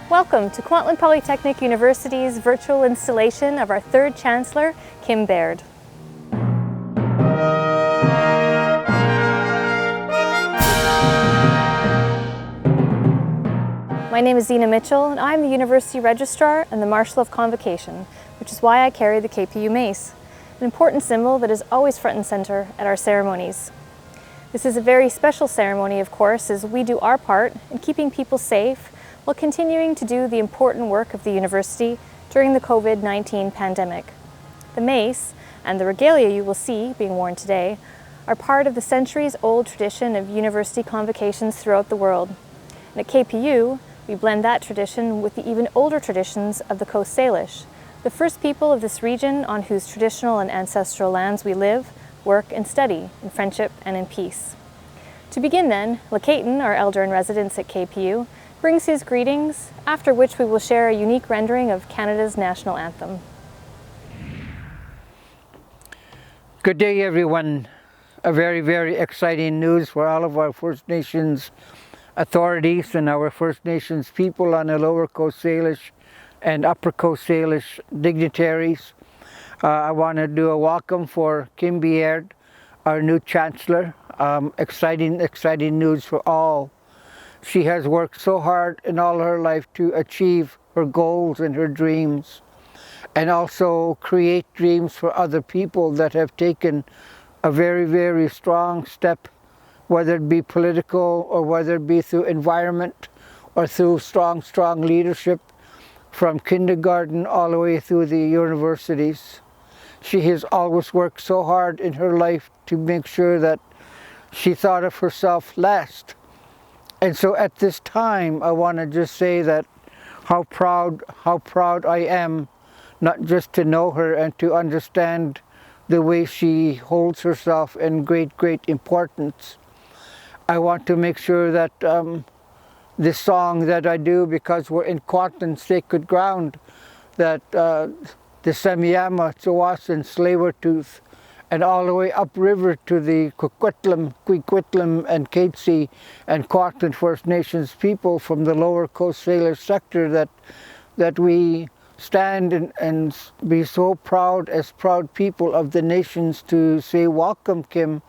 Welcome to Kwantlen Polytechnic University's virtual installation of our third Chancellor, Kim Baird. My name is Zena Mitchell and I'm the University Registrar and the Marshal of Convocation, which is why I carry the KPU mace, an important symbol that is always front and center at our ceremonies. This is a very special ceremony, of course, as we do our part in keeping people safe while continuing to do the important work of the university during the COVID-19 pandemic. The mace and the regalia you will see being worn today are part of the centuries-old tradition of university convocations throughout the world. And at KPU, we blend that tradition with the even older traditions of the Coast Salish, the first people of this region on whose traditional and ancestral lands we live, work and study in friendship and in peace. To begin then, Lakaitan, our elder in residence at KPU, brings his greetings, after which we will share a unique rendering of Canada's national anthem. Good day, everyone. A very, very exciting news for all of our First Nations authorities and our First Nations people on the Lower Coast Salish and Upper Coast Salish dignitaries. I want to do a welcome for Kim Baird, our new Chancellor. Exciting news for all. She has worked so hard in all her life to achieve her goals and her dreams, and also create dreams for other people that have taken a very, very strong step, whether it be political or whether it be through environment or through strong leadership from kindergarten all the way through the universities. She has always worked so hard in her life to make sure that she thought of herself last. And so at this time, I want to just say that how proud I am, not just to know her and to understand the way she holds herself in great importance. I want to make sure that this song that I do, because we're in Kwantlen sacred ground, that the Samiyama, Tsawasan, Tsleil-Waututh, and all the way upriver to the Coquitlam and Katesee and Kwantlen First Nations people from the Lower Coast Salish sector, that we stand and be so proud as proud people of the nations to say, welcome, Kim,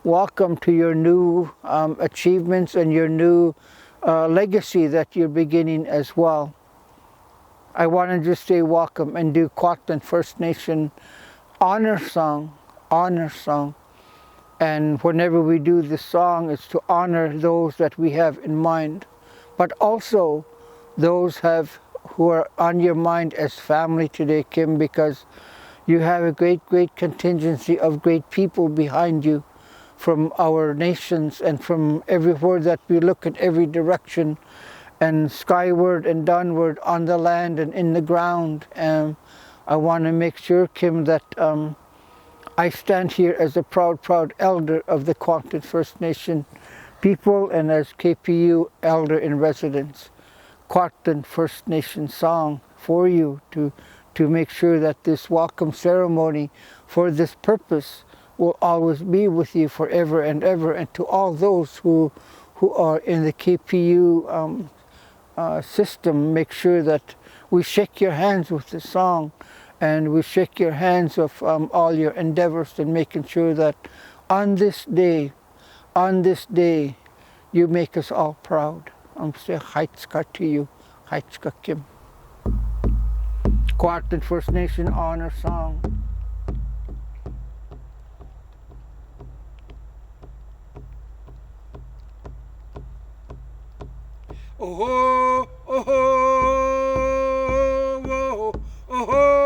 welcome to your new achievements and your new legacy that you're beginning as well. I want to just say welcome and do Kwantlen First Nation honor song. And whenever we do this song, it's to honor those that we have in mind, but also those who are on your mind as family today, Kim, because you have a great contingency of great people behind you from our nations and from everywhere that we look in every direction, and skyward and downward, on the land and in the ground. And I want to make sure, Kim, that I stand here as a proud elder of the Kwantlen First Nation people and as KPU elder in residence. Kwantlen First Nation song for you to make sure that this welcome ceremony for this purpose will always be with you forever and ever. And to all those who are in the KPU system, make sure that we shake your hands with the song, and we shake your hands of all your endeavors in making sure that on this day, you make us all proud. Say Haitska to you, Haitska Kim. Kwantlen First Nation honor song. Oh ho, oh ho, oh ho, oh ho.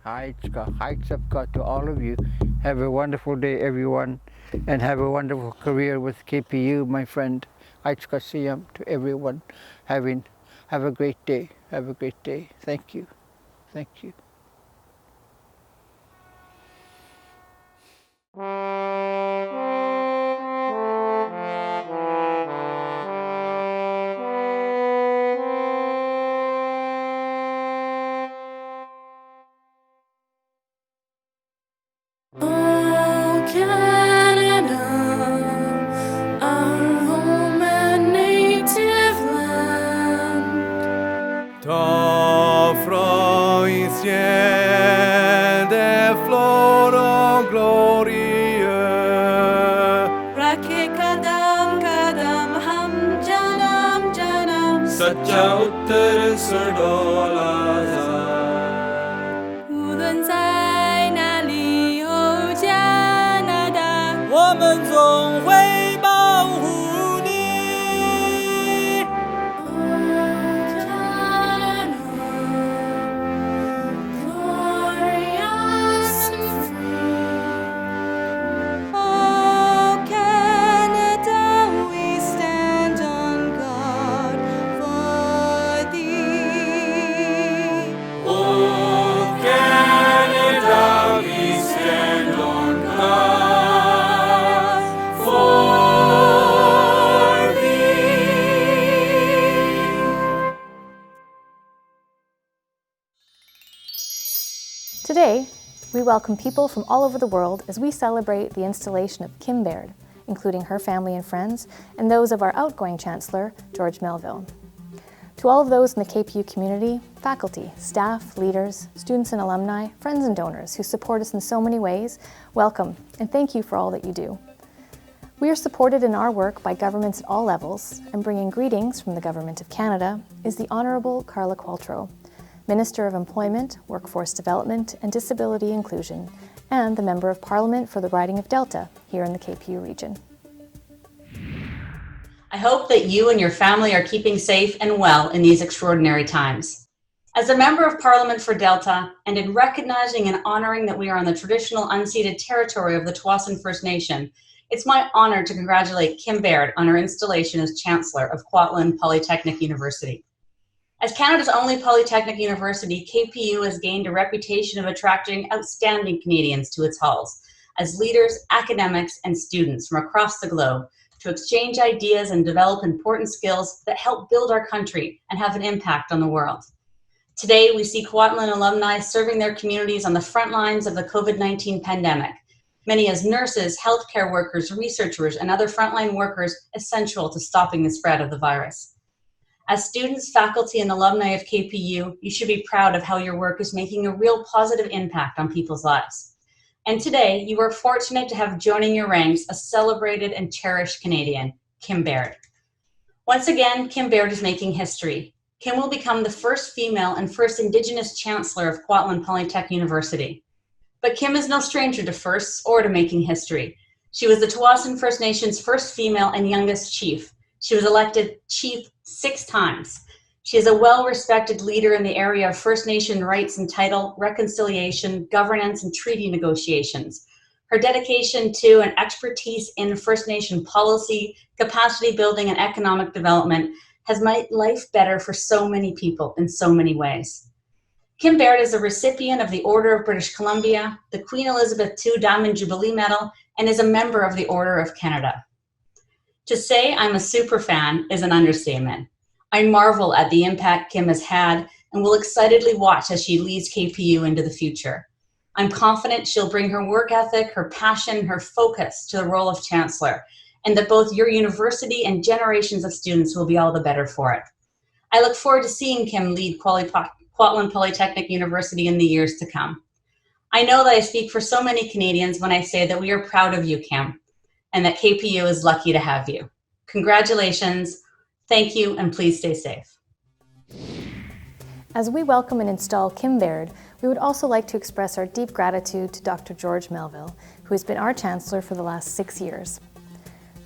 Heights up to all of you. Have a wonderful day, everyone, and have a wonderful career with KPU, my friend. Heights Siyam to everyone. Have a great day. Have a great day. Thank you. Thank you. Today, we welcome people from all over the world as we celebrate the installation of Kim Baird, including her family and friends, and those of our outgoing Chancellor, George Melville. To all of those in the KPU community, faculty, staff, leaders, students and alumni, friends and donors who support us in so many ways, welcome and thank you for all that you do. We are supported in our work by governments at all levels, and bringing greetings from the Government of Canada is the Honourable Carla Qualtrough, Minister of Employment, Workforce Development and Disability Inclusion, and the Member of Parliament for the riding of Delta here in the KPU region. I hope that you and your family are keeping safe and well in these extraordinary times. As a Member of Parliament for Delta, and in recognizing and honoring that we are on the traditional unceded territory of the Tsawwassen First Nation, it's my honor to congratulate Kim Baird on her installation as Chancellor of Kwantlen Polytechnic University. As Canada's only polytechnic university, KPU has gained a reputation of attracting outstanding Canadians to its halls as leaders, academics, and students from across the globe to exchange ideas and develop important skills that help build our country and have an impact on the world. Today, we see Kwantlen alumni serving their communities on the front lines of the COVID-19 pandemic, many as nurses, healthcare workers, researchers, and other frontline workers essential to stopping the spread of the virus. As students, faculty, and alumni of KPU, you should be proud of how your work is making a real positive impact on people's lives. And today, you are fortunate to have joining your ranks a celebrated and cherished Canadian, Kim Baird. Once again, Kim Baird is making history. Kim will become the first female and first Indigenous Chancellor of Kwantlen Polytechnic University. But Kim is no stranger to firsts or to making history. She was the Tsawwassen First Nation's first female and youngest chief. She was elected chief 6 times. She is a well-respected leader in the area of First Nation rights and title, reconciliation, governance, and treaty negotiations. Her dedication to and expertise in First Nation policy, capacity building, and economic development has made life better for so many people in so many ways. Kim Baird is a recipient of the Order of British Columbia, the Queen Elizabeth II Diamond Jubilee Medal, and is a member of the Order of Canada. To say I'm a super fan is an understatement. I marvel at the impact Kim has had and will excitedly watch as she leads KPU into the future. I'm confident she'll bring her work ethic, her passion, her focus to the role of Chancellor, and that both your university and generations of students will be all the better for it. I look forward to seeing Kim lead Kwantlen Polytechnic University in the years to come. I know that I speak for so many Canadians when I say that we are proud of you, Kim, and that KPU is lucky to have you. Congratulations, thank you, and please stay safe. As we welcome and install Kim Baird, we would also like to express our deep gratitude to Dr. George Melville, who has been our Chancellor for the last 6 years.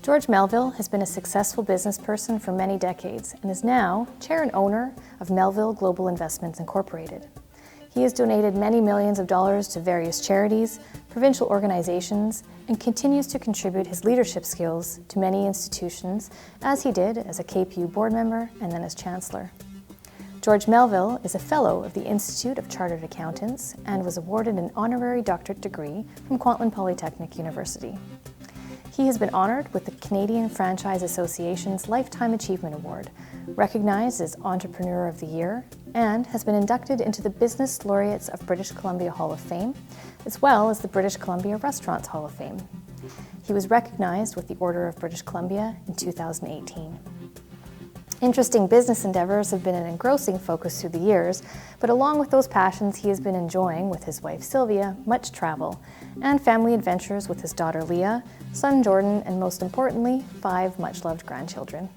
George Melville has been a successful business person for many decades and is now chair and owner of Melville Global Investments Incorporated. He has donated many millions of dollars to various charities, provincial organizations, and continues to contribute his leadership skills to many institutions, as he did as a KPU board member and then as Chancellor. George Melville is a Fellow of the Institute of Chartered Accountants and was awarded an honorary doctorate degree from Kwantlen Polytechnic University. He has been honored with the Canadian Franchise Association's Lifetime Achievement Award, recognized as Entrepreneur of the Year, and has been inducted into the Business Laureates of British Columbia Hall of Fame, as well as the British Columbia Restaurants Hall of Fame. He was recognized with the Order of British Columbia in 2018. Interesting business endeavors have been an engrossing focus through the years, but along with those passions, he has been enjoying, with his wife Sylvia, much travel and family adventures with his daughter Leah, son Jordan, and most importantly, 5 much-loved grandchildren.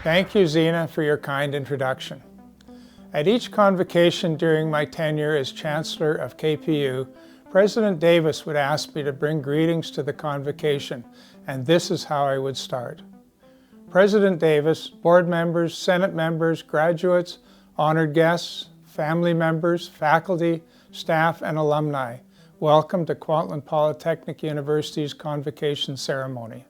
Thank you, Zena, for your kind introduction. At each convocation during my tenure as Chancellor of KPU, President Davis would ask me to bring greetings to the convocation, and this is how I would start. President Davis, board members, Senate members, graduates, honored guests, family members, faculty, staff, and alumni, welcome to Kwantlen Polytechnic University's convocation ceremony.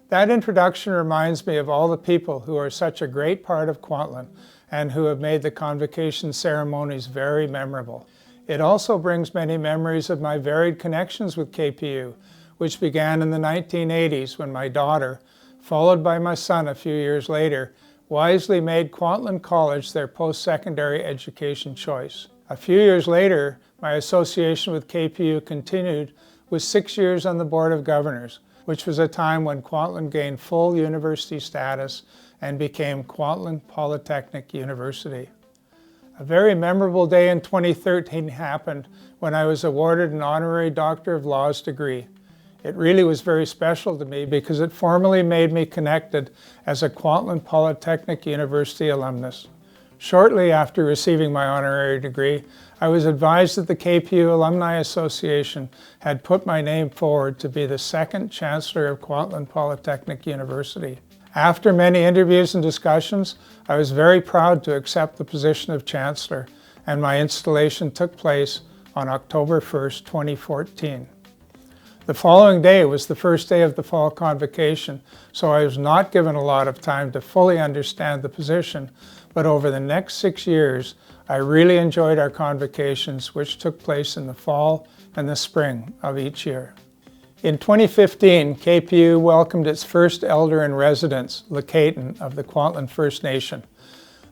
That introduction reminds me of all the people who are such a great part of Kwantlen and who have made the convocation ceremonies very memorable. It also brings many memories of my varied connections with KPU, which began in the 1980s when my daughter, followed by my son a few years later, wisely made Kwantlen College their post-secondary education choice. A few years later, my association with KPU continued with 6 years on the Board of Governors, which was a time when Kwantlen gained full university status and became Kwantlen Polytechnic University. A very memorable day in 2013 happened when I was awarded an honorary Doctor of Laws degree. It really was very special to me because it formally made me connected as a Kwantlen Polytechnic University alumnus. Shortly after receiving my honorary degree, I was advised that the KPU Alumni Association had put my name forward to be the second Chancellor of Kwantlen Polytechnic University. After many interviews and discussions, I was very proud to accept the position of Chancellor, and my installation took place on October 1st, 2014. The following day was the first day of the fall convocation, so I was not given a lot of time to fully understand the position, but over the next 6 years, I really enjoyed our convocations, which took place in the fall and the spring of each year. In 2015, KPU welcomed its first Elder in Residence, Lakaten, of the Kwantlen First Nation.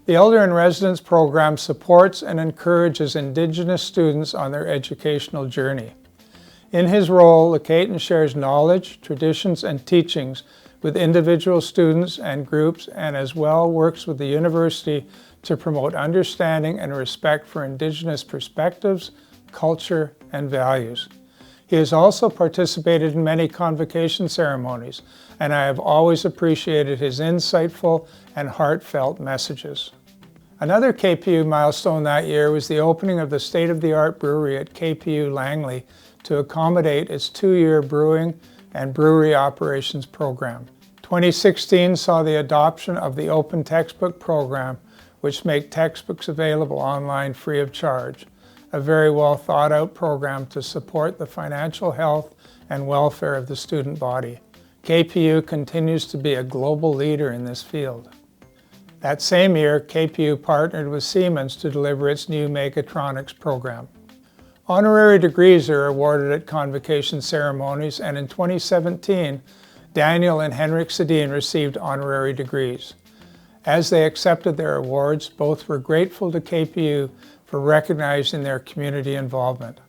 The Elder in Residence program supports and encourages Indigenous students on their educational journey. In his role, Lakaten shares knowledge, traditions, and teachings with individual students and groups, and as well works with the university to promote understanding and respect for Indigenous perspectives, culture, and values. He has also participated in many convocation ceremonies, and I have always appreciated his insightful and heartfelt messages. Another KPU milestone that year was the opening of the state-of-the-art brewery at KPU Langley to accommodate its 2-year brewing and brewery operations program. 2016 saw the adoption of the Open Textbook Program, which make textbooks available online free of charge. A very well thought out program to support the financial health and welfare of the student body. KPU continues to be a global leader in this field. That same year, KPU partnered with Siemens to deliver its new Mechatronics program. Honorary degrees are awarded at convocation ceremonies, and in 2017, Daniel and Henrik Sedin received honorary degrees. As they accepted their awards, both were grateful to KPU for recognizing their community involvement.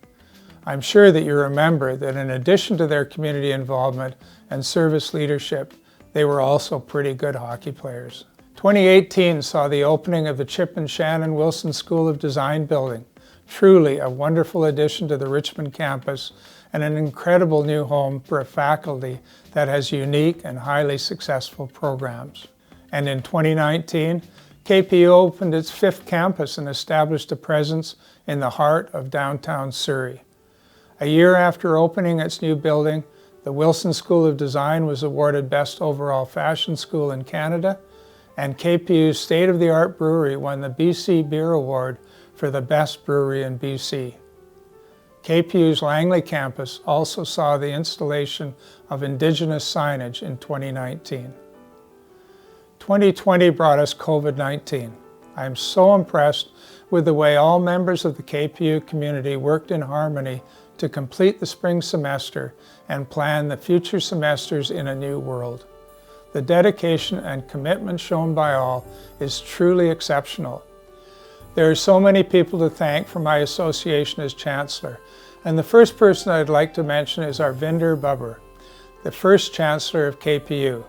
I'm sure that you remember that in addition to their community involvement and service leadership, they were also pretty good hockey players. 2018 saw the opening of the Chip and Shannon Wilson School of Design building, truly a wonderful addition to the Richmond campus and an incredible new home for a faculty that has unique and highly successful programs. And in 2019, KPU opened its 5th campus and established a presence in the heart of downtown Surrey. A year after opening its new building, the Wilson School of Design was awarded Best Overall Fashion School in Canada, and KPU's state-of-the-art brewery won the BC Beer Award for the best brewery in BC. KPU's Langley campus also saw the installation of Indigenous signage in 2019. 2020 brought us COVID-19. I am so impressed with the way all members of the KPU community worked in harmony to complete the spring semester and plan the future semesters in a new world. The dedication and commitment shown by all is truly exceptional. There are so many people to thank for my association as Chancellor, and the first person I'd like to mention is Arvinder Bubber, the first Chancellor of KPU.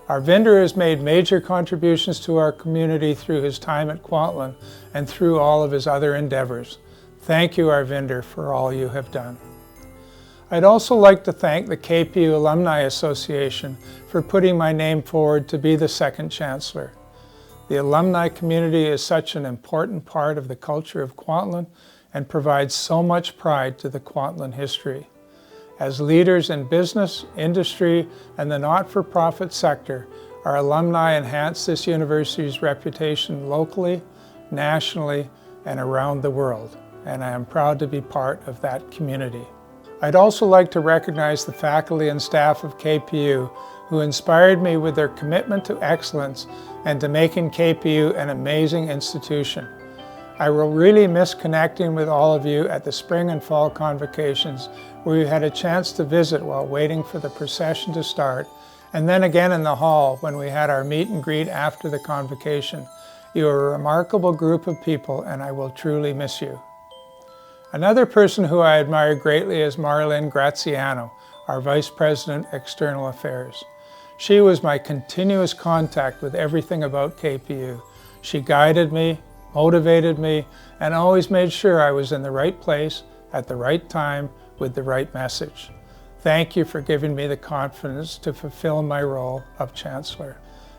Arvinder has made major contributions to our community through his time at Kwantlen and through all of his other endeavors. Thank you, Arvinder, for all you have done. I'd also like to thank the KPU Alumni Association for putting my name forward to be the second Chancellor. The alumni community is such an important part of the culture of Kwantlen and provides so much pride to the Kwantlen history. As leaders in business, industry, and the not-for-profit sector, our alumni enhance this university's reputation locally, nationally, and around the world, and I am proud to be part of that community. I'd also like to recognize the faculty and staff of KPU who inspired me with their commitment to excellence and to making KPU an amazing institution. I will really miss connecting with all of you at the spring and fall convocations where we had a chance to visit while waiting for the procession to start, and then again in the hall when we had our meet and greet after the convocation. You are a remarkable group of people and I will truly miss you. Another person who I admire greatly is Marlene Graziano, our Vice President, External Affairs. She was my continuous contact with everything about KPU. She guided me, motivated me, and always made sure I was in the right place at the right time with the right message. Thank you for giving me the confidence to fulfill my role of Chancellor.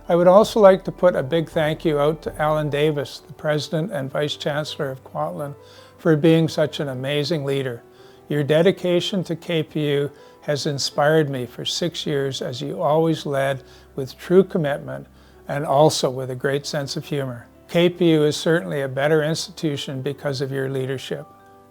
I would also like to put a big thank you out to Alan Davis, the President and Vice Chancellor of Kwantlen, for being such an amazing leader. Your dedication to KPU has inspired me for 6 years as you always led with true commitment and also with a great sense of humor. KPU is certainly a better institution because of your leadership.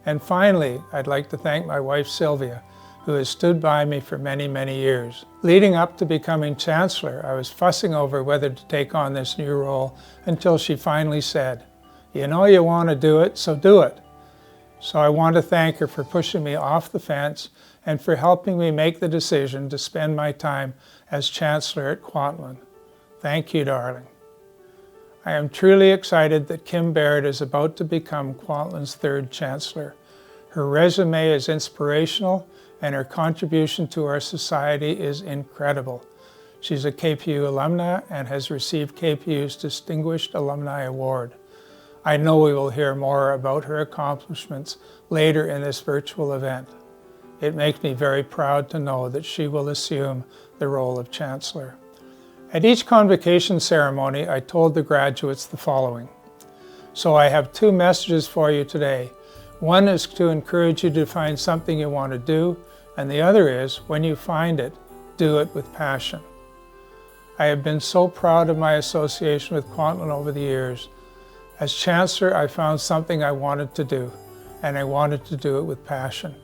And finally, I'd like to thank my wife Sylvia, who has stood by me for many, many years. Leading up to becoming Chancellor, I was fussing over whether to take on this new role until she finally said, "You know you want to do it, so do it." So I want to thank her for pushing me off the fence and for helping me make the decision to spend my time as Chancellor at Kwantlen. Thank you, darling. I am truly excited that Kim Baird is about to become Kwantlen's third Chancellor. Her resume is inspirational and her contribution to our society is incredible. She's a KPU alumna and has received KPU's Distinguished Alumni Award. I know we will hear more about her accomplishments later in this virtual event. It makes me very proud to know that she will assume the role of Chancellor. At each convocation ceremony, I told the graduates the following. So I have two messages for you today. One is to encourage you to find something you want to do, and the other is, when you find it, do it with passion. I have been so proud of my association with Kwantlen over the years. As Chancellor, I found something I wanted to do, and I wanted to do it with passion.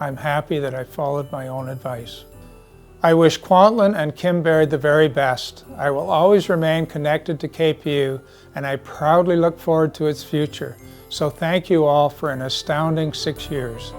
I'm happy that I followed my own advice. I wish Kwantlen and Kim Baird the very best. I will always remain connected to KPU, and I proudly look forward to its future. So thank you all for an astounding 6 years.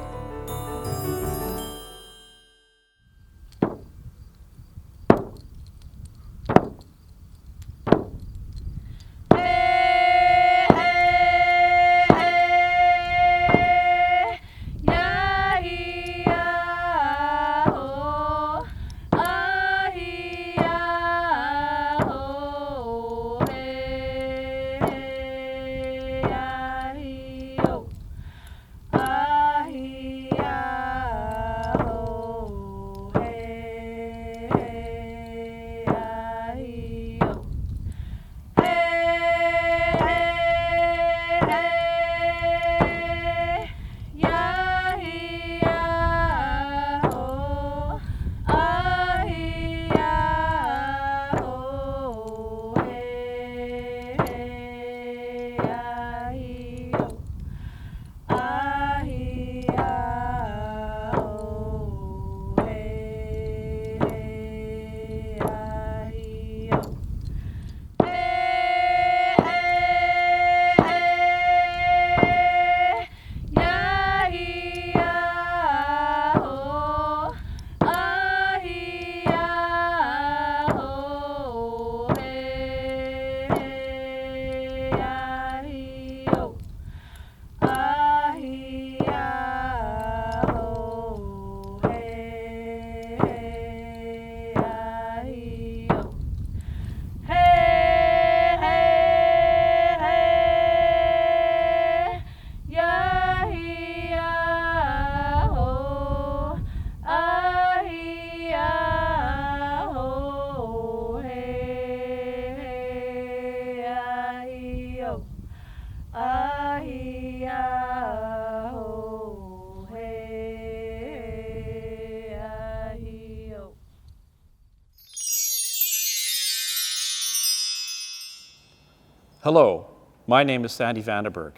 Hello, my name is Sandy Vandenberg,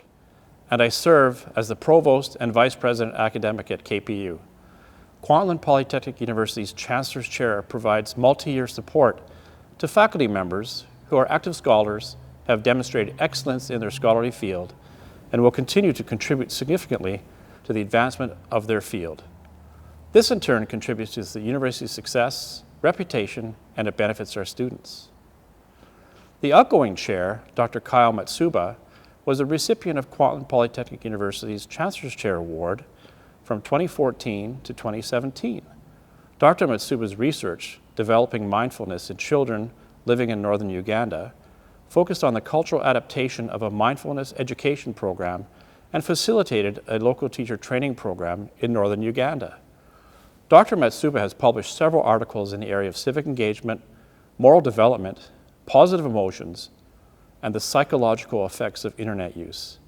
and I serve as the Provost and Vice President Academic at KPU. Kwantlen Polytechnic University's Chancellor's Chair provides multi-year support to faculty members who are active scholars, have demonstrated excellence in their scholarly field, and will continue to contribute significantly to the advancement of their field. This in turn contributes to the university's success, reputation, and it benefits our students. The outgoing chair, Dr. Kyle Matsuba, was a recipient of Kwantlen Polytechnic University's Chancellor's Chair Award from 2014 to 2017. Dr. Matsuba's research, developing mindfulness in children living in northern Uganda, focused on the cultural adaptation of a mindfulness education program and facilitated a local teacher training program in northern Uganda. Dr. Matsuba has published several articles in the area of civic engagement, moral development, positive emotions, and the psychological effects of internet use.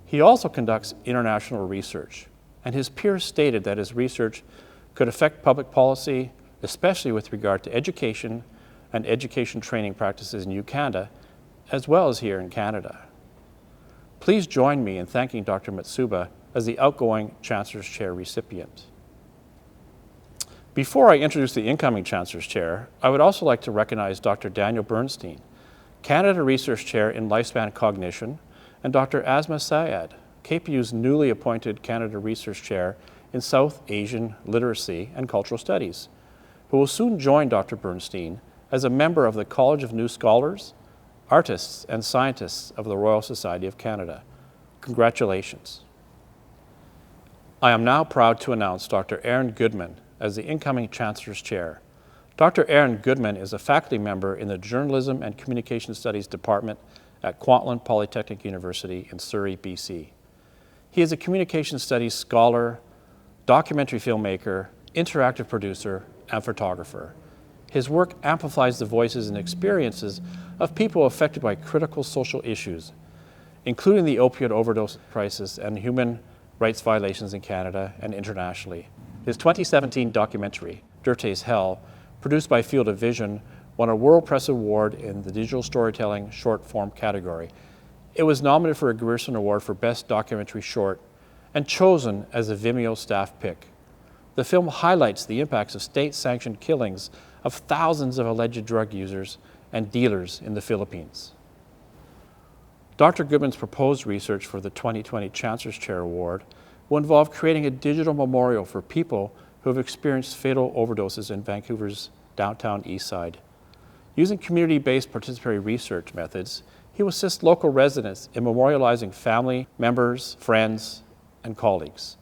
He also conducts international research, and his peers stated that his research could affect public policy, especially with regard to education and education training practices in Uganda, as well as here in Canada. Please join me in thanking Dr. Matsuba as the outgoing Chancellor's Chair recipient. Before I introduce the incoming Chancellor's Chair, I would also like to recognize Dr. Daniel Bernstein, Canada Research Chair in Lifespan Cognition, and Dr. Asma Syed, KPU's newly appointed Canada Research Chair in South Asian Literacy and Cultural Studies, who will soon join Dr. Bernstein as a member of the College of New Scholars, Artists, and Scientists of the Royal Society of Canada. Congratulations. I am now proud to announce Dr. Aaron Goodman as the incoming Chancellor's Chair. Dr. Aaron Goodman is a faculty member in the Journalism and Communication Studies Department at Kwantlen Polytechnic University in Surrey, BC. He is a communication studies scholar, documentary filmmaker, interactive producer, and photographer. His work amplifies the voices and experiences of people affected by critical social issues, including the opioid overdose crisis and human rights violations in Canada and internationally. His 2017 documentary, Dirte's Hell, produced by Field of Vision, won a World Press Award in the Digital Storytelling Short Form category. It was nominated for a Grierson Award for Best Documentary Short and chosen as a Vimeo staff pick. The film highlights the impacts of state-sanctioned killings of thousands of alleged drug users and dealers in the Philippines. Dr. Goodman's proposed research for the 2020 Chancellor's Chair Award will involve creating a digital memorial for people who have experienced fatal overdoses in Vancouver's downtown east side. Using community-based participatory research methods, he will assist local residents in memorializing family members, friends, and colleagues.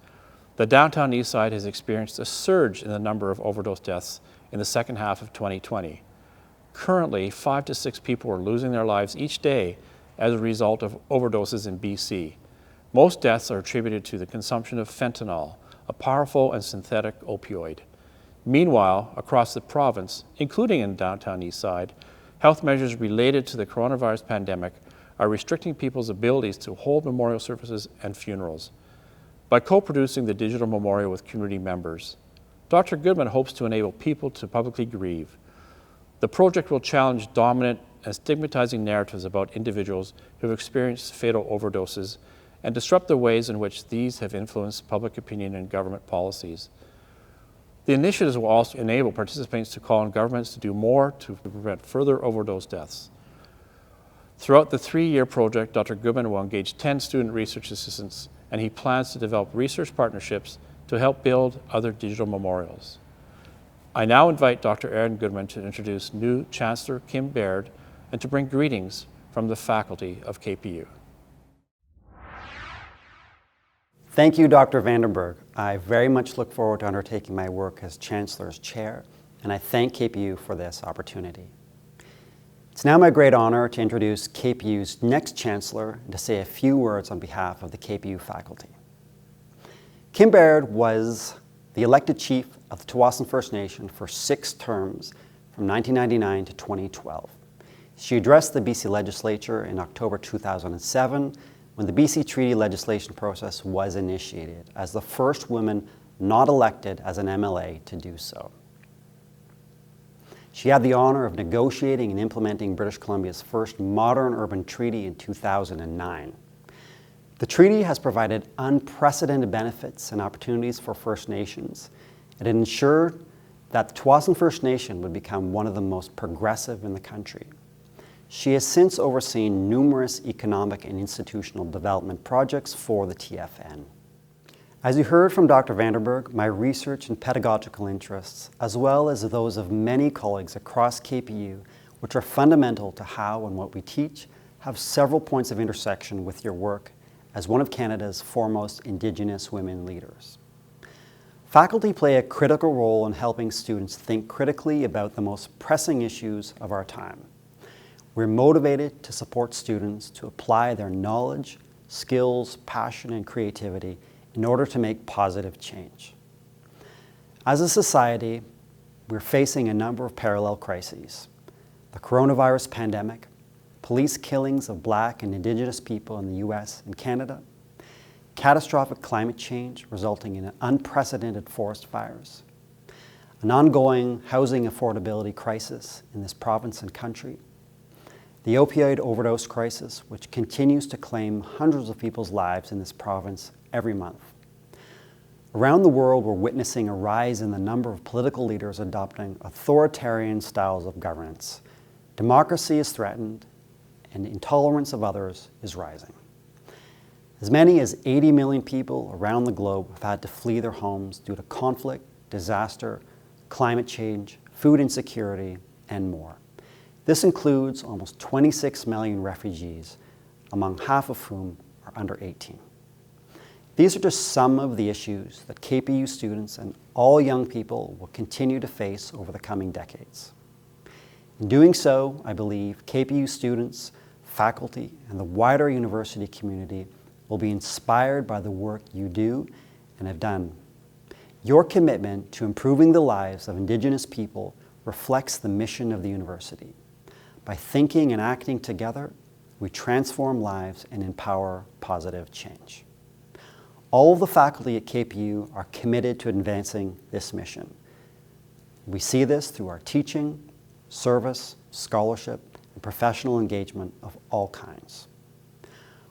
The downtown east side has experienced a surge in the number of overdose deaths in the second half of 2020. Currently, 5 to 6 people are losing their lives each day as a result of overdoses in BC. Most deaths are attributed to the consumption of fentanyl, a powerful and synthetic opioid. Meanwhile, across the province, including in downtown east side, health measures related to the coronavirus pandemic are restricting people's abilities to hold memorial services and funerals. By co-producing the digital memorial with community members, Dr. Goodman hopes to enable people to publicly grieve. The project will challenge dominant and stigmatizing narratives about individuals who have experienced fatal overdoses and disrupt the ways in which these have influenced public opinion and government policies. The initiatives will also enable participants to call on governments to do more to prevent further overdose deaths. Throughout the 3-year project, Dr. Goodman will engage 10 student research assistants, and he plans to develop research partnerships to help build other digital memorials. I now invite Dr. Aaron Goodman to introduce new Chancellor Kim Baird and to bring greetings from the faculty of KPU. Thank you, Dr. Vandenberg. I very much look forward to undertaking my work as Chancellor's Chair, and I thank KPU for this opportunity. It's now my great honor to introduce KPU's next Chancellor and to say a few words on behalf of the KPU faculty. Kim Baird was the elected chief of the Tsawwassen First Nation for 6 terms from 1999 to 2012. She addressed the BC Legislature in October 2007 when the BC Treaty legislation process was initiated as the first woman not elected as an MLA to do so. She had the honor of negotiating and implementing British Columbia's first modern urban treaty in 2009. The treaty has provided unprecedented benefits and opportunities for First Nations, and it ensured that the Tsawwassen First Nation would become one of the most progressive in the country. She has since overseen numerous economic and institutional development projects for the TFN. As you heard from Dr. Vandenberg, my research and pedagogical interests, as well as those of many colleagues across KPU, which are fundamental to how and what we teach, have several points of intersection with your work as one of Canada's foremost Indigenous women leaders. Faculty play a critical role in helping students think critically about the most pressing issues of our time. We're motivated to support students to apply their knowledge, skills, passion, and creativity in order to make positive change. As a society, we're facing a number of parallel crises: the coronavirus pandemic, police killings of Black and Indigenous people in the US and Canada, catastrophic climate change resulting in unprecedented forest fires, an ongoing housing affordability crisis in this province and country, the opioid overdose crisis, which continues to claim hundreds of people's lives in this province every month. Around the world, we're witnessing a rise in the number of political leaders adopting authoritarian styles of governance. Democracy is threatened, and intolerance of others is rising. As many as 80 million people around the globe have had to flee their homes due to conflict, disaster, climate change, food insecurity, and more. This includes almost 26 million refugees, among half of whom are under 18. These are just some of the issues that KPU students and all young people will continue to face over the coming decades. In doing so, I believe KPU students, faculty, and the wider university community will be inspired by the work you do and have done. Your commitment to improving the lives of Indigenous people reflects the mission of the university. By thinking and acting together, we transform lives and empower positive change. All of the faculty at KPU are committed to advancing this mission. We see this through our teaching, service, scholarship, and professional engagement of all kinds.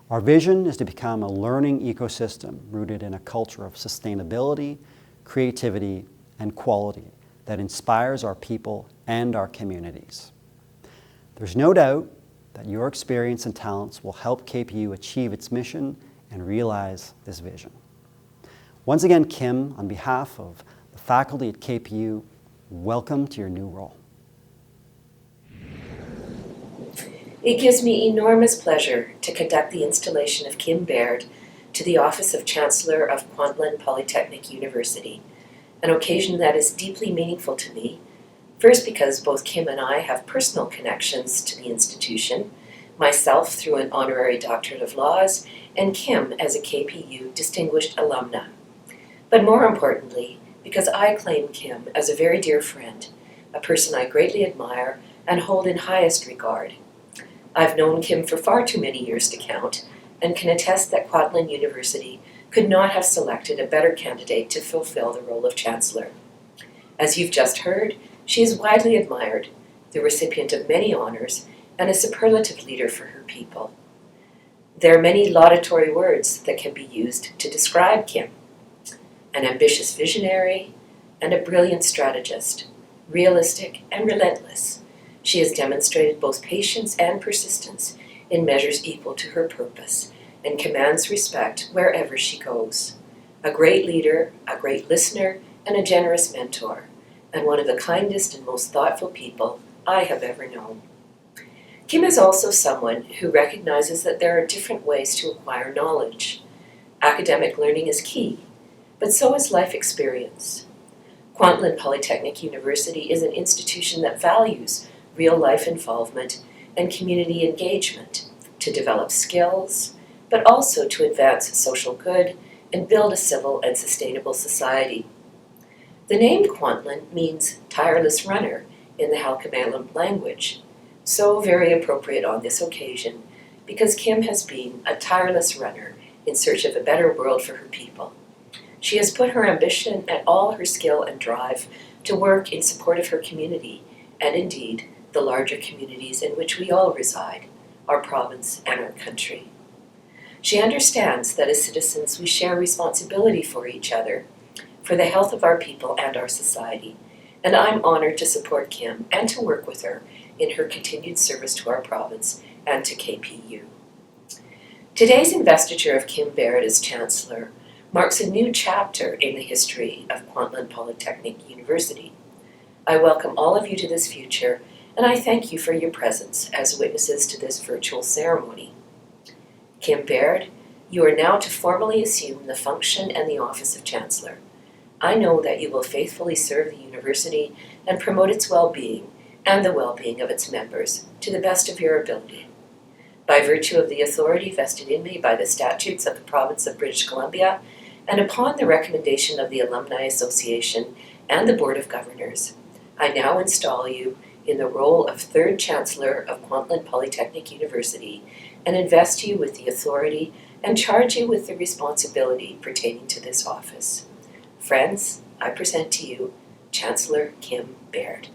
Our vision is to become a learning ecosystem rooted in a culture of sustainability, creativity, and quality that inspires our people and our communities. There's no doubt that your experience and talents will help KPU achieve its mission and realize this vision. Once again, Kim, on behalf of the faculty at KPU, welcome to your new role. It gives me enormous pleasure to conduct the installation of Kim Baird to the office of Chancellor of Kwantlen Polytechnic University, an occasion that is deeply meaningful to me, first because both Kim and I have personal connections to the institution, myself through an honorary doctorate of laws, and Kim as a KPU distinguished alumna. But more importantly, because I claim Kim as a very dear friend, a person I greatly admire and hold in highest regard. I've known Kim for far too many years to count, and can attest that Kwantlen University could not have selected a better candidate to fulfill the role of Chancellor. As you've just heard, she is widely admired, the recipient of many honors, and a superlative leader for her people. There are many laudatory words that can be used to describe Kim: an ambitious visionary and a brilliant strategist, realistic and relentless. She has demonstrated both patience and persistence in measures equal to her purpose, and commands respect wherever she goes. A great leader, a great listener, and a generous mentor, and one of the kindest and most thoughtful people I have ever known. Kim is also someone who recognizes that there are different ways to acquire knowledge. Academic learning is key, but so is life experience. Kwantlen Polytechnic University is an institution that values real-life involvement and community engagement to develop skills, but also to advance social good and build a civil and sustainable society. The name Kwantlen means tireless runner in the Halkomelem language, so very appropriate on this occasion because Kim has been a tireless runner in search of a better world for her people. She has put her ambition and all her skill and drive to work in support of her community, and indeed the larger communities in which we all reside, our province and our country. She understands that as citizens we share responsibility for each other, for the health of our people and our society, and I'm honored to support Kim and to work with her in her continued service to our province and to KPU. Today's investiture of Kim Baird as Chancellor marks a new chapter in the history of Kwantlen Polytechnic University. I welcome all of you to this future, and I thank you for your presence as witnesses to this virtual ceremony. Kim Baird, you are now to formally assume the function and the office of Chancellor. I know that you will faithfully serve the university and promote its well-being and the well-being of its members to the best of your ability. By virtue of the authority vested in me by the statutes of the province of British Columbia, and upon the recommendation of the Alumni Association and the Board of Governors, I now install you in the role of Third Chancellor of Kwantlen Polytechnic University and invest you with the authority and charge you with the responsibility pertaining to this office. Friends, I present to you Chancellor Kim Baird.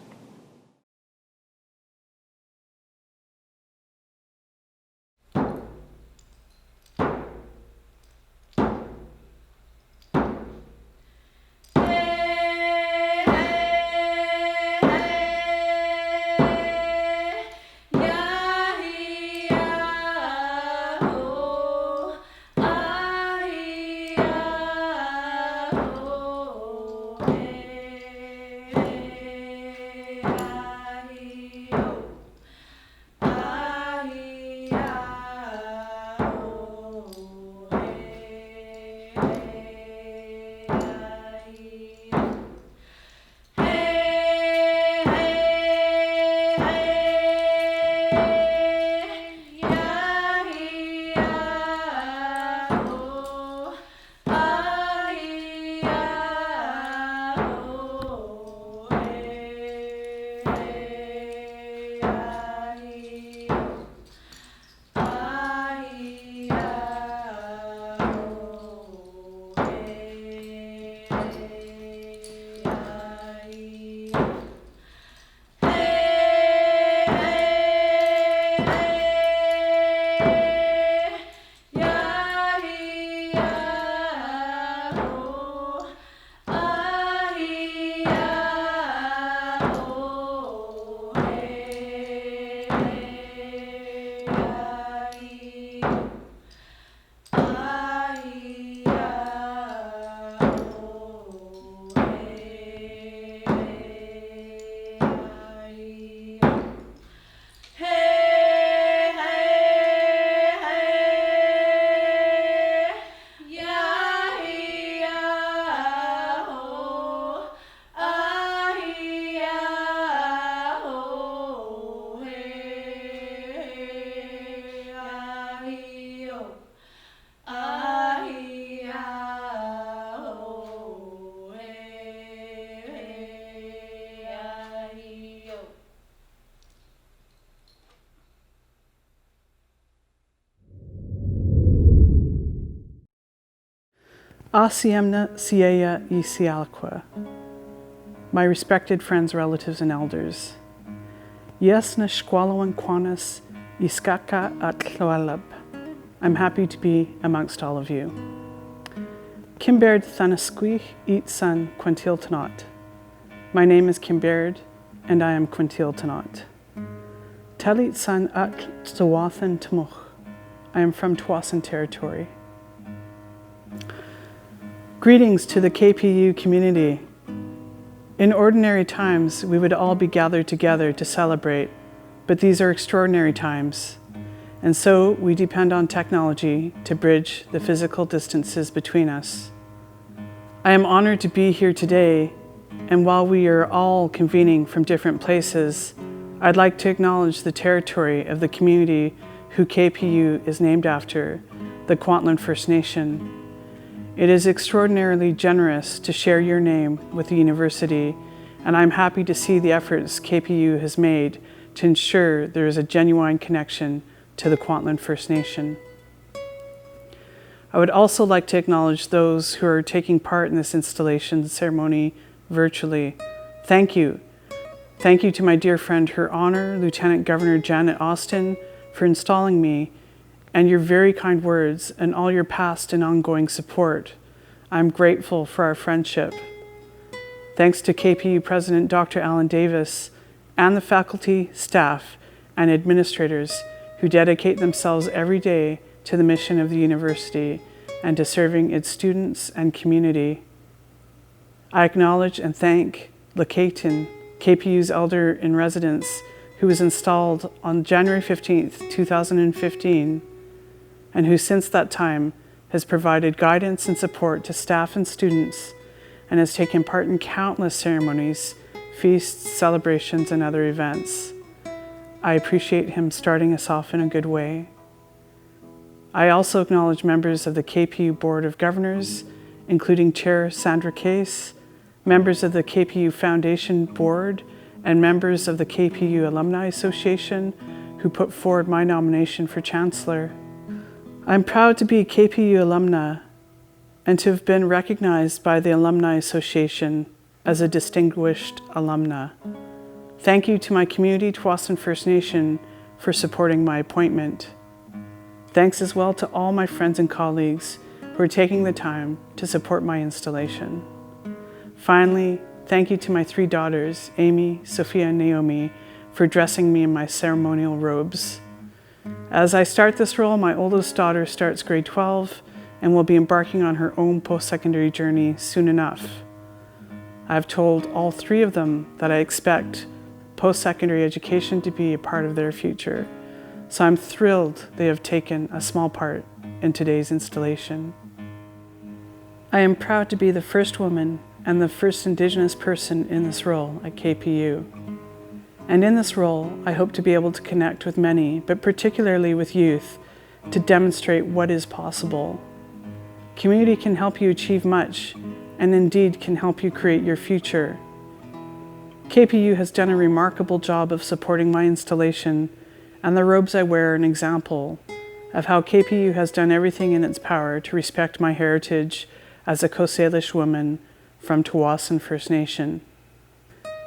Asiemna Sieya y Sialqua. My respected friends, relatives, and elders. Yes na Shqualawan Quanas Iskaka at Tloalab. I'm happy to be amongst all of you. Kim Baird Thanasquich eat son Quintil Tanot. My name is Kim Baird, and I am Quintil Tanot. Telit son at Tlawathan Tamuch. I am from Twasan territory. Greetings to the KPU community. In ordinary times, we would all be gathered together to celebrate, but these are extraordinary times, and so we depend on technology to bridge the physical distances between us. I am honored to be here today, and while we are all convening from different places, I'd like to acknowledge the territory of the community who KPU is named after, the Kwantlen First Nation. It is extraordinarily generous to share your name with the university, and I'm happy to see the efforts KPU has made to ensure there is a genuine connection to the Kwantlen First Nation. I would also like to acknowledge those who are taking part in this installation ceremony virtually. Thank you. Thank you to my dear friend, Her Honor, Lieutenant Governor Janet Austin, for installing me, and your very kind words and all your past and ongoing support. I'm grateful for our friendship. Thanks to KPU President Dr. Alan Davis and the faculty, staff, and administrators who dedicate themselves every day to the mission of the university and to serving its students and community. I acknowledge and thank Lekaitan, KPU's elder in residence, who was installed on January 15th, 2015, and who since that time has provided guidance and support to staff and students and has taken part in countless ceremonies, feasts, celebrations, and other events. I appreciate him starting us off in a good way. I also acknowledge members of the KPU Board of Governors, including Chair Sandra Case, members of the KPU Foundation Board, and members of the KPU Alumni Association who put forward my nomination for Chancellor. I'm proud to be a KPU alumna and to have been recognized by the Alumni Association as a distinguished alumna. Thank you to my community, Tsawwassen First Nation, for supporting my appointment. Thanks as well to all my friends and colleagues who are taking the time to support my installation. Finally, thank you to my 3 daughters, Amy, Sophia, and Naomi, for dressing me in my ceremonial robes. As I start this role, my oldest daughter starts grade 12 and will be embarking on her own post-secondary journey soon enough. I've told all 3 of them that I expect post-secondary education to be a part of their future, so I'm thrilled they have taken a small part in today's installation. I am proud to be the first woman and the first Indigenous person in this role at KPU. And in this role, I hope to be able to connect with many, but particularly with youth, to demonstrate what is possible. Community can help you achieve much, and indeed can help you create your future. KPU has done a remarkable job of supporting my installation, and the robes I wear are an example of how KPU has done everything in its power to respect my heritage as a Coast Salish woman from Tsawwassen First Nation.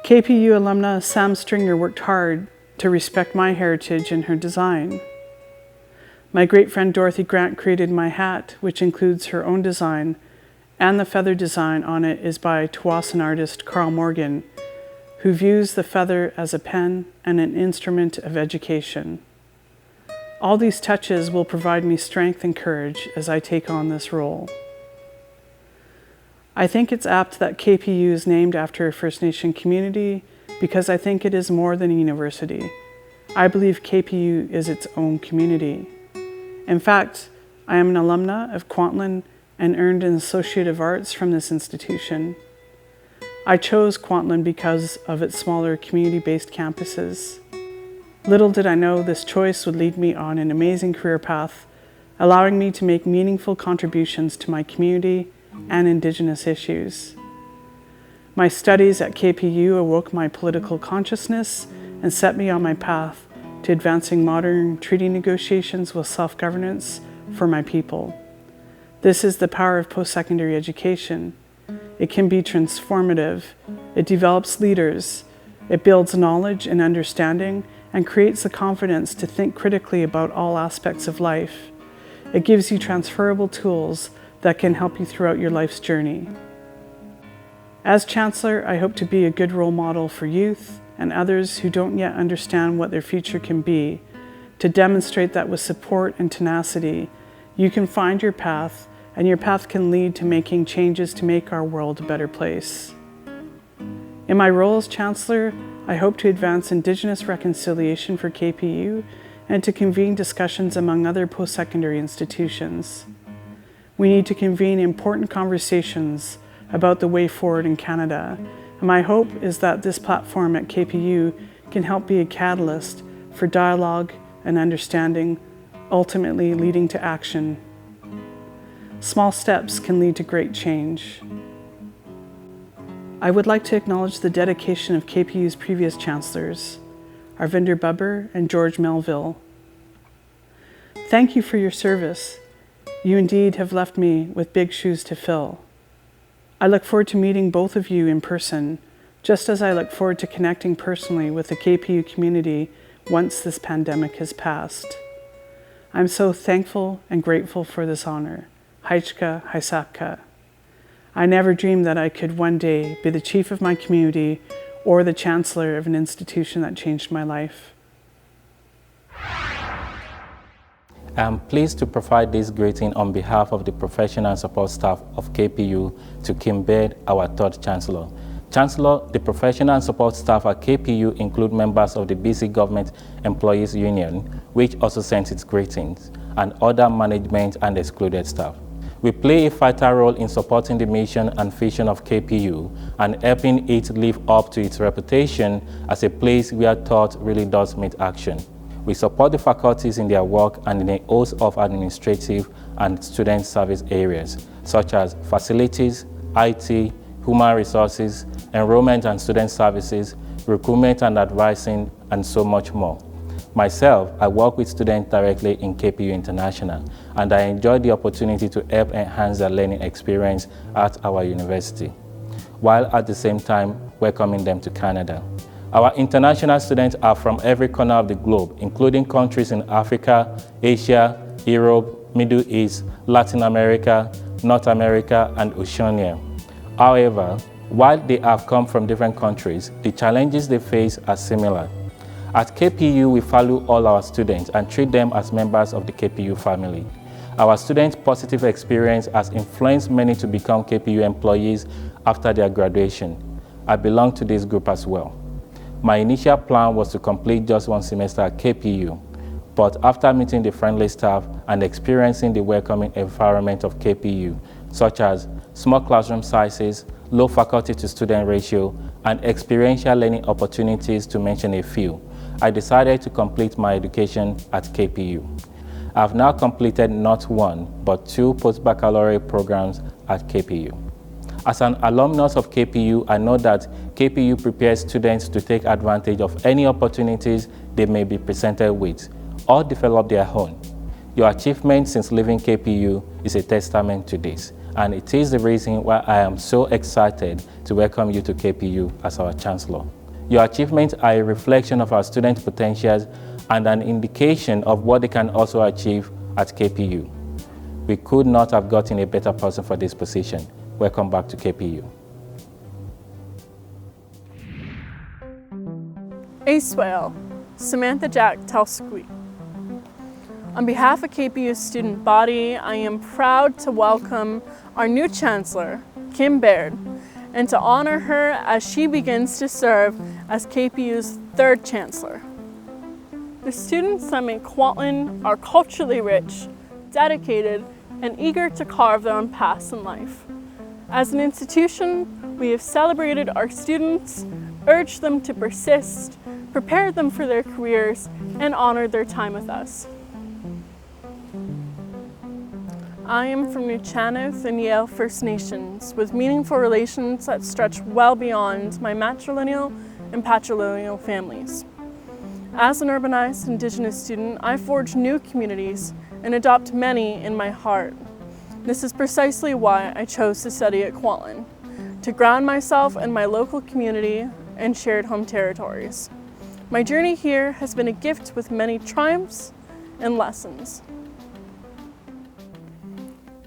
KPU alumna Sam Stringer worked hard to respect my heritage in her design. My great friend Dorothy Grant created my hat, which includes her own design, and the feather design on it is by Tsawwassen artist Carl Morgan, who views the feather as a pen and an instrument of education. All these touches will provide me strength and courage as I take on this role. I think it's apt that KPU is named after a First Nation community because I think it is more than a university. I believe KPU is its own community. In fact, I am an alumna of Kwantlen and earned an Associate of Arts from this institution. I chose Kwantlen because of its smaller community-based campuses. Little did I know this choice would lead me on an amazing career path, allowing me to make meaningful contributions to my community and Indigenous issues. My studies at KPU awoke my political consciousness and set me on my path to advancing modern treaty negotiations with self-governance for my people. This is the power of post-secondary education. It can be transformative. It develops leaders. It builds knowledge and understanding and creates the confidence to think critically about all aspects of life. It gives you transferable tools that can help you throughout your life's journey. As Chancellor, I hope to be a good role model for youth and others who don't yet understand what their future can be, to demonstrate that with support and tenacity, you can find your path, and your path can lead to making changes to make our world a better place. In my role as Chancellor, I hope to advance Indigenous reconciliation for KPU and to convene discussions among other post-secondary institutions. We need to convene important conversations about the way forward in Canada, and my hope is that this platform at KPU can help be a catalyst for dialogue and understanding, ultimately leading to action. Small steps can lead to great change. I would like to acknowledge the dedication of KPU's previous chancellors, Arvinder Bubber and George Melville. Thank you for your service. You indeed have left me with big shoes to fill. I look forward to meeting both of you in person, just as I look forward to connecting personally with the KPU community once this pandemic has passed. I'm so thankful and grateful for this honor. Haichka, Haisapka. I never dreamed that I could one day be the chief of my community or the chancellor of an institution that changed my life. I'm pleased to provide this greeting on behalf of the professional and support staff of KPU to Kim Baird, our third Chancellor. Chancellor, the professional and support staff at KPU include members of the BC Government Employees Union, which also sends its greetings, and other management and excluded staff. We play a vital role in supporting the mission and vision of KPU and helping it live up to its reputation as a place where thought really does meet action. We support the faculties in their work and in a host of administrative and student service areas, such as facilities, IT, human resources, enrollment and student services, recruitment and advising, and so much more. Myself, I work with students directly in KPU International, and I enjoy the opportunity to help enhance their learning experience at our university, while at the same time welcoming them to Canada. Our international students are from every corner of the globe, including countries in Africa, Asia, Europe, Middle East, Latin America, North America, and Oceania. However, while they have come from different countries, the challenges they face are similar. At KPU, we value all our students and treat them as members of the KPU family. Our students' positive experience has influenced many to become KPU employees after their graduation. I belong to this group as well. My initial plan was to complete just one semester at KPU, but after meeting the friendly staff and experiencing the welcoming environment of KPU, such as small classroom sizes, low faculty to student ratio, and experiential learning opportunities, to mention a few, I decided to complete my education at KPU. I've now completed not one, but 2 post-baccalaureate programs at KPU. As an alumnus of KPU, I know that KPU prepares students to take advantage of any opportunities they may be presented with, or develop their own. Your achievement since leaving KPU is a testament to this, and it is the reason why I am so excited to welcome you to KPU as our Chancellor. Your achievements are a reflection of our student potentials and an indication of what they can also achieve at KPU. We could not have gotten a better person for this position. Welcome back to KPU. Acewell, Samantha Jack Telsqui. On behalf of KPU's student body, I am proud to welcome our new Chancellor, Kim Baird, and to honor her as she begins to serve as KPU's third Chancellor. The students at Kwantlen are culturally rich, dedicated, and eager to carve their own paths in life. As an institution, we have celebrated our students, urged them to persist, prepared them for their careers, and honored their time with us. I am from Nuchanoth and Yale First Nations, with meaningful relations that stretch well beyond my matrilineal and patrilineal families. As an urbanized Indigenous student, I forge new communities and adopt many in my heart. This is precisely why I chose to study at Kwantlen, to ground myself in my local community and shared home territories. My journey here has been a gift with many triumphs and lessons.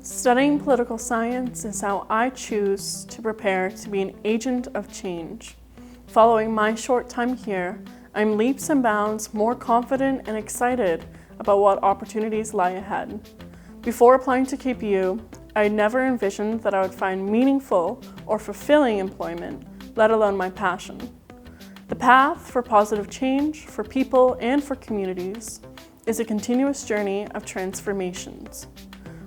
Studying political science is how I choose to prepare to be an agent of change. Following my short time here, I'm leaps and bounds more confident and excited about what opportunities lie ahead. Before applying to KPU, I never envisioned that I would find meaningful or fulfilling employment, let alone my passion. The path for positive change for people and for communities is a continuous journey of transformations.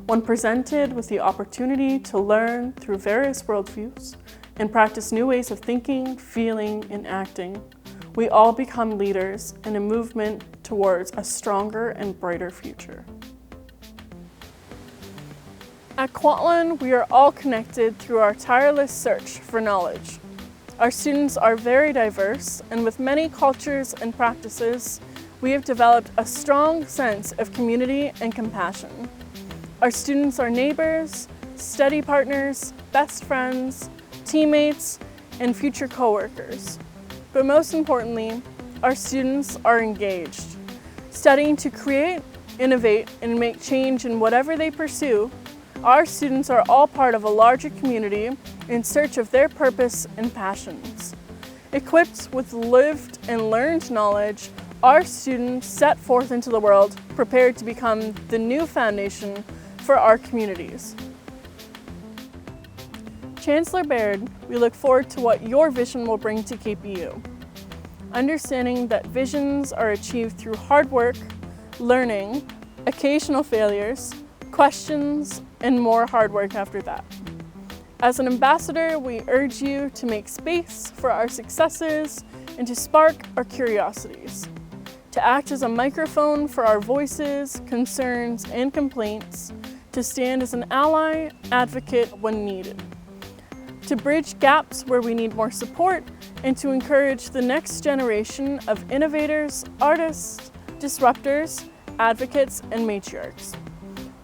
One presented with the opportunity to learn through various worldviews and practice new ways of thinking, feeling, and acting, we all become leaders in a movement towards a stronger and brighter future. At Kwantlen, we are all connected through our tireless search for knowledge. Our students are very diverse, and with many cultures and practices, we have developed a strong sense of community and compassion. Our students are neighbors, study partners, best friends, teammates, and future coworkers. But most importantly, our students are engaged, studying to create, innovate, and make change in whatever they pursue. Our students are all part of a larger community in search of their purpose and passions. Equipped with lived and learned knowledge, our students set forth into the world, prepared to become the new foundation for our communities. Chancellor Baird, we look forward to what your vision will bring to KPU. Understanding that visions are achieved through hard work, learning, occasional failures, questions, and more hard work after that. As an ambassador, we urge you to make space for our successes and to spark our curiosities, to act as a microphone for our voices, concerns, and complaints, to stand as an ally, advocate when needed, to bridge gaps where we need more support, and to encourage the next generation of innovators, artists, disruptors, advocates, and matriarchs.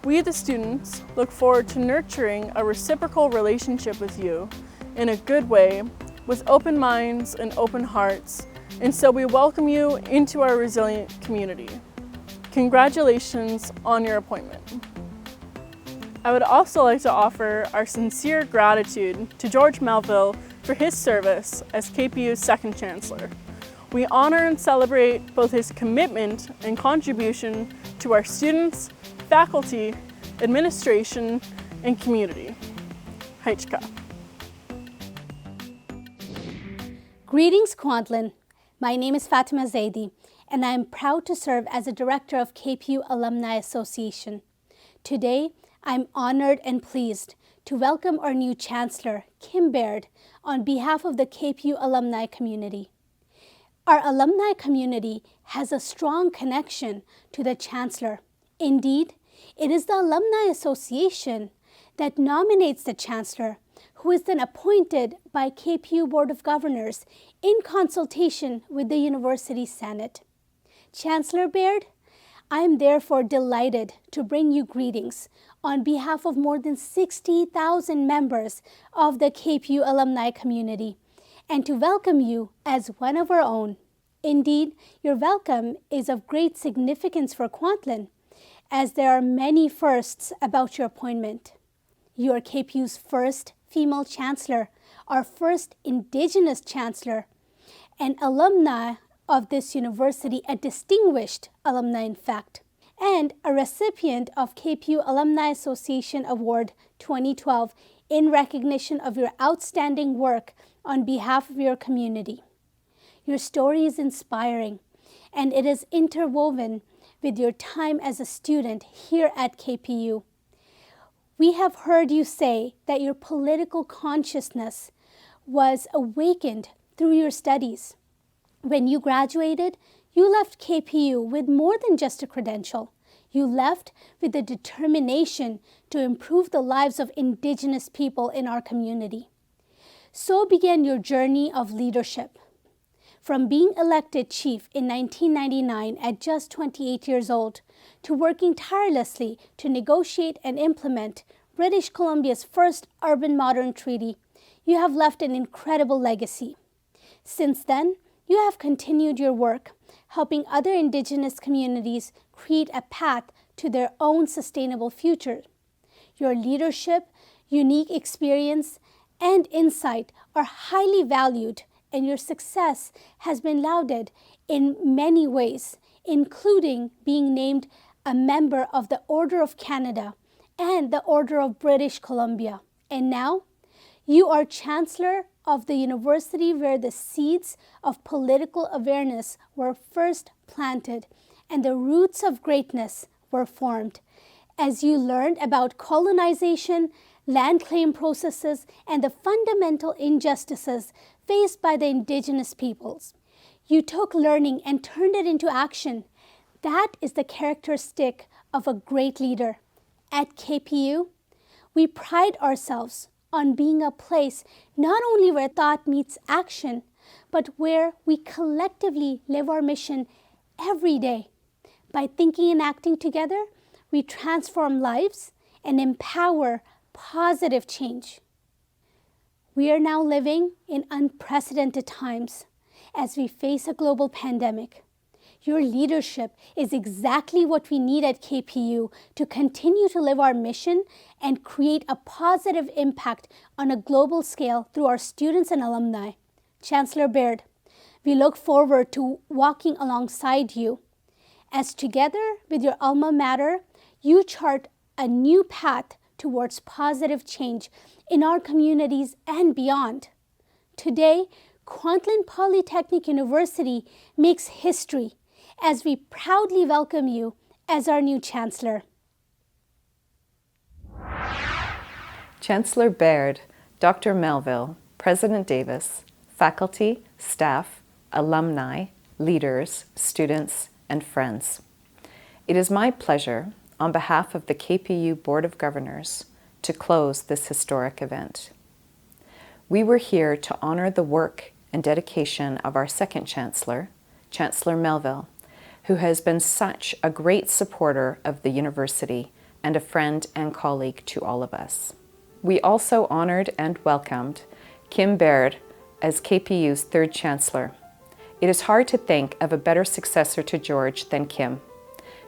We, the students, look forward to nurturing a reciprocal relationship with you in a good way, with open minds and open hearts, and so we welcome you into our resilient community. Congratulations on your appointment. I would also like to offer our sincere gratitude to George Melville for his service as KPU's second Chancellor. We honor and celebrate both his commitment and contribution to our students, faculty, administration, and community. Haichka. Greetings, Kwantlen. My name is Fatima Zaidi, and I am proud to serve as a director of KPU Alumni Association. Today, I'm honored and pleased to welcome our new Chancellor, Kim Baird, on behalf of the KPU alumni community. Our alumni community has a strong connection to the Chancellor. Indeed, it is the Alumni Association that nominates the Chancellor, who is then appointed by KPU Board of Governors in consultation with the University Senate. Chancellor Baird, I am therefore delighted to bring you greetings on behalf of more than 60,000 members of the KPU alumni community and to welcome you as one of our own. Indeed, your welcome is of great significance for Kwantlen, as there are many firsts about your appointment. You are KPU's first female chancellor, our first Indigenous chancellor, an alumni of this university, a distinguished alumni in fact, and a recipient of KPU Alumni Association Award 2012 in recognition of your outstanding work on behalf of your community. Your story is inspiring, and it is interwoven with your time as a student here at KPU. We have heard you say that your political consciousness was awakened through your studies. When you graduated, you left KPU with more than just a credential. You left with the determination to improve the lives of Indigenous people in our community. So began your journey of leadership. From being elected chief in 1999 at just 28 years old, to working tirelessly to negotiate and implement British Columbia's first urban modern treaty, you have left an incredible legacy. Since then, you have continued your work, helping other Indigenous communities create a path to their own sustainable future. Your leadership, unique experience, and insight are highly valued, and your success has been lauded in many ways, including being named a member of the Order of Canada and the Order of British Columbia. And now, you are Chancellor of the university where the seeds of political awareness were first planted and the roots of greatness were formed. As you learned about colonization, land claim processes, and the fundamental injustices faced by the Indigenous peoples, you took learning and turned it into action. That is the characteristic of a great leader. At KPU, we pride ourselves on being a place not only where thought meets action, but where we collectively live our mission every day. By thinking and acting together, we transform lives and empower positive change. We are now living in unprecedented times as we face a global pandemic. Your leadership is exactly what we need at KPU to continue to live our mission and create a positive impact on a global scale through our students and alumni. Chancellor Baird, we look forward to walking alongside you as together with your alma mater, you chart a new path towards positive change in our communities and beyond. Today, Kwantlen Polytechnic University makes history as we proudly welcome you as our new Chancellor. Chancellor Baird, Dr. Melville, President Davis, faculty, staff, alumni, leaders, students, and friends. It is my pleasure, on behalf of the KPU Board of Governors, to close this historic event. We were here to honor the work and dedication of our second Chancellor, Chancellor Melville, who has been such a great supporter of the university and a friend and colleague to all of us. We also honored and welcomed Kim Baird as KPU's third Chancellor. It is hard to think of a better successor to George than Kim.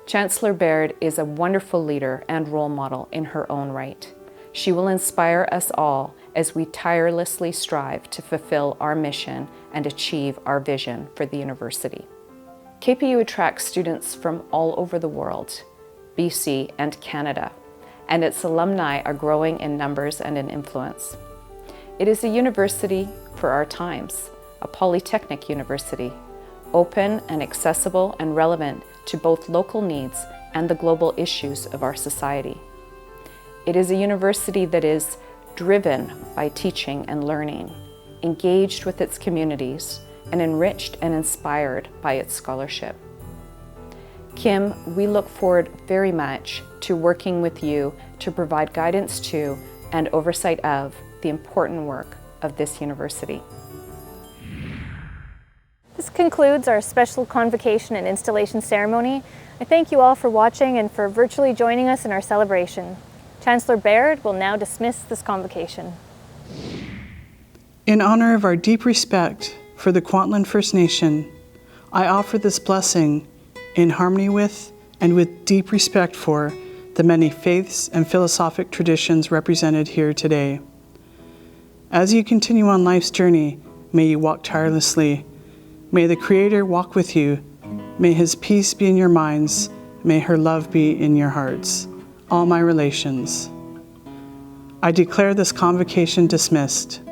Chancellor Baird is a wonderful leader and role model in her own right. She will inspire us all as we tirelessly strive to fulfill our mission and achieve our vision for the university. KPU attracts students from all over the world, BC and Canada, and its alumni are growing in numbers and in influence. It is a university for our times, a polytechnic university, open and accessible and relevant to both local needs and the global issues of our society. It is a university that is driven by teaching and learning, engaged with its communities, and enriched and inspired by its scholarship. Kim, we look forward very much to working with you to provide guidance to and oversight of the important work of this university. This concludes our special convocation and installation ceremony. I thank you all for watching and for virtually joining us in our celebration. Chancellor Baird will now dismiss this convocation. In honor of our deep respect for the Kwantlen First Nation, I offer this blessing in harmony with and with deep respect for the many faiths and philosophic traditions represented here today. As you continue on life's journey, may you walk tirelessly. May the Creator walk with you. May His peace be in your minds. May her love be in your hearts. All my relations. I declare this convocation dismissed.